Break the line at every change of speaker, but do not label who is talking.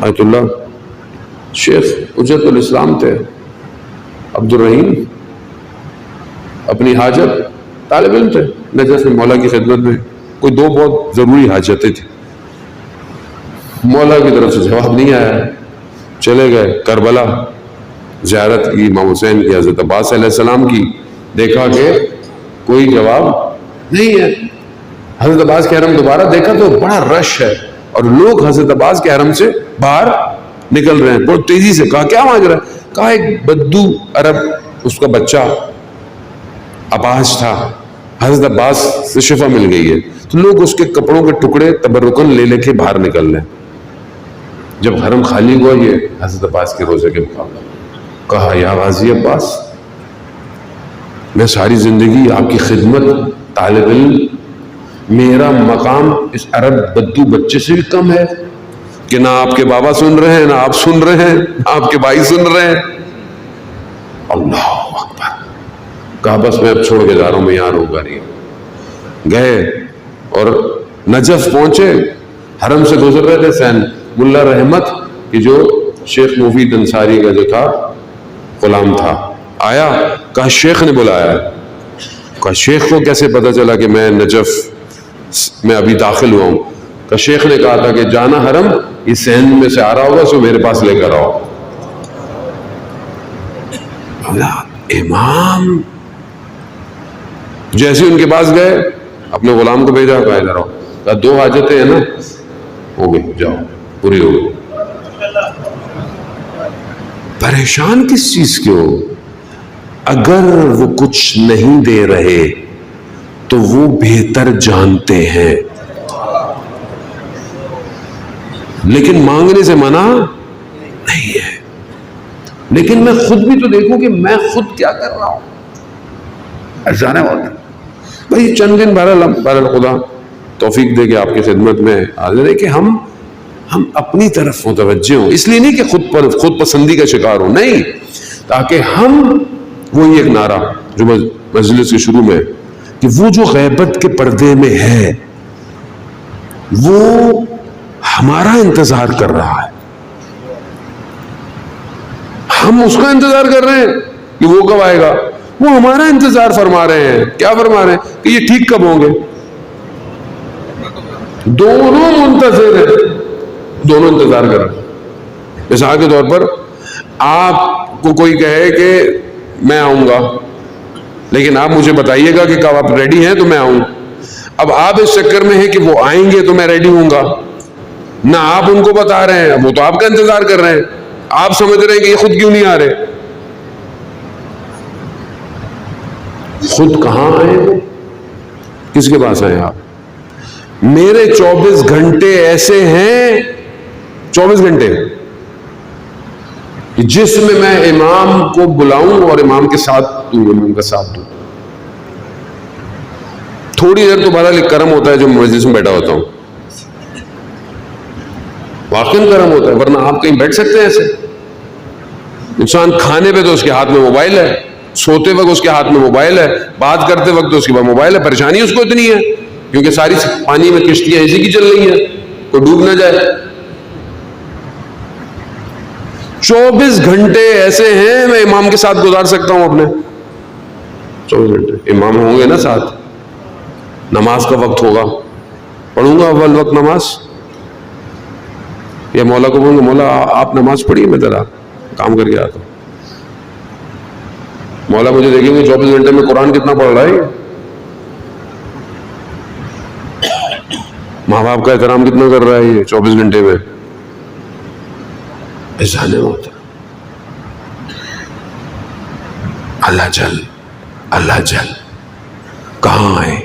آیت اللہ شیخ حجت الاسلام تھے عبد الرحیم، اپنی حاجت، طالب علم تھے نجف میں مولا کی خدمت میں، کوئی دو بہت ضروری حاجتیں تھیں، مولا کی طرف سے جواب نہیں آیا، چلے گئے کربلا، زیارت کی امام حسین کی، حضرت عباس علیہ السلام کی، دیکھا کہ کوئی جواب نہیں ہے۔ حضرت عباس کے حرم دوبارہ دیکھا تو بڑا رش ہے اور لوگ حضرت عباس کے حرم سے باہر نکل رہے ہیں، بہت تیزی سے۔ کہا کیا مانگ رہا ہے؟ کہا ایک بدو عرب، اس کا بچہ اپاہج تھا، حضرت عباس سے شفا مل گئی ہے، تو لوگ اس کے کپڑوں کے ٹکڑے تبرکن لے لے کے باہر نکل رہے ہیں۔ جب حرم خالی ہوا یہ حضرت عباس کے روزے کے مقابلہ، کہا یا غازی عباس، میں ساری زندگی آپ کی خدمت، طالب علم، میرا مقام اس عرب بدو بچے سے بھی کم ہے کہ نہ آپ کے بابا سن رہے ہیں، نہ آپ سن رہے ہیں، نہ آپ کے بھائی سن رہے ہیں۔ اللہ اکبر۔ کہا بس میں اب چھوڑ کے جا رہا ہوں، میں یہاں رہوں گا نہیں۔ گئے اور نجف پہنچے، حرم سے گزر رہے تھے، سین ملا رحمت کہ جو شیخ مفید انصاری کا جو تھا غلام تھا، آیا، کہا شیخ نے بلایا ہے۔ کہا شیخ کو کیسے پتا چلا کہ میں نجف میں ابھی داخل ہوا ہوں؟ کہا شیخ نے کہا تھا کہ جانا حرم، یہ سین میں سے آ رہا ہوگا، سو میرے پاس لے کر آؤ۔ امام جیسے ان کے پاس گئے، اپنے غلام کو بھیجا، کہا ادھر آؤ، کہا دو حاجتیں ہیں نا، ہو گئی، جاؤ، پوری ہو گئی۔ پریشان کس چیز کے ہو؟ اگر وہ کچھ نہیں دے رہے تو وہ بہتر جانتے ہیں، لیکن مانگنے سے منع نہیں ہے۔ لیکن میں خود بھی تو دیکھوں کہ میں خود کیا کر رہا ہوں۔ ایسا نہیں ہوتا بھائی، چند دن بہرحال خدا توفیق دے کے آپ کی خدمت میں حاضر ہے کہ ہم اپنی طرف متوجہ ہوں، اس لیے نہیں کہ خود پسندی کا شکار ہوں، نہیں، تاکہ ہم وہی ایک نعرہ جو مجلس کے شروع میں کہ وہ جو غیبت کے پردے میں ہے وہ ہمارا انتظار کر رہا ہے، ہم اس کا انتظار کر رہے ہیں کہ وہ کب آئے گا، وہ ہمارا انتظار فرما رہے ہیں۔ کیا فرما رہے ہیں؟ کہ یہ ٹھیک کب ہوں گے۔ دونوں منتظر ہیں، دونوں انتظار کر رہے ہیں۔ مثال کے طور پر آپ کو کوئی کہے کہ میں آؤں گا، لیکن آپ مجھے بتائیے گا کہ کب آپ ریڈی ہیں تو میں آؤں۔ اب آپ اس چکر میں ہیں کہ وہ آئیں گے تو میں ریڈی ہوں گا، نہ آپ ان کو بتا رہے ہیں، وہ تو آپ کا انتظار کر رہے ہیں، آپ سمجھ رہے ہیں کہ یہ خود کیوں نہیں آ رہے۔ خود کہاں آئے وہ؟ کس کے پاس آئے آپ؟ میرے 24 گھنٹے ایسے ہیں، 24 گھنٹے جس میں امام کو بلاؤں اور امام کے ساتھ دوں، امام کا ساتھ دوں۔ تھوڑی دیر تو بہرحال کرم ہوتا ہے جو مجلس میں بیٹھا ہوتا ہوں، واقعی کرم ہوتا ہے، ورنہ آپ کہیں بیٹھ سکتے ہیں ایسے؟ انسان کھانے پہ تو اس کے ہاتھ میں موبائل ہے، سوتے وقت اس کے ہاتھ میں موبائل ہے، بات کرتے وقت تو اس کے پاس موبائل ہے۔ پریشانی اس کو اتنی ہے کیونکہ ساری پانی میں کشتیاں اسی کی چل رہی ہیں، کوئی ڈوب نہ جائے۔ 24 گھنٹے ایسے ہیں میں امام کے ساتھ گزار سکتا ہوں اپنے 24 گھنٹے۔ امام ہوں گے نا ساتھ، نماز کا وقت ہوگا، پڑھوں گا اول وقت نماز، یا مولا کو بولوں گا مولا آپ نماز پڑھیے، میں ذرا کام کر کے آتا ہوں۔ مولا مجھے دیکھیں گے 24 گھنٹے میں قرآن کتنا پڑھ رہا ہے، ماں باپ کا احترام کتنا کر رہا ہے یہ 24 گھنٹے میں۔ ایسا نہیں ہوتا۔ اللہ جل کہاں ہے؟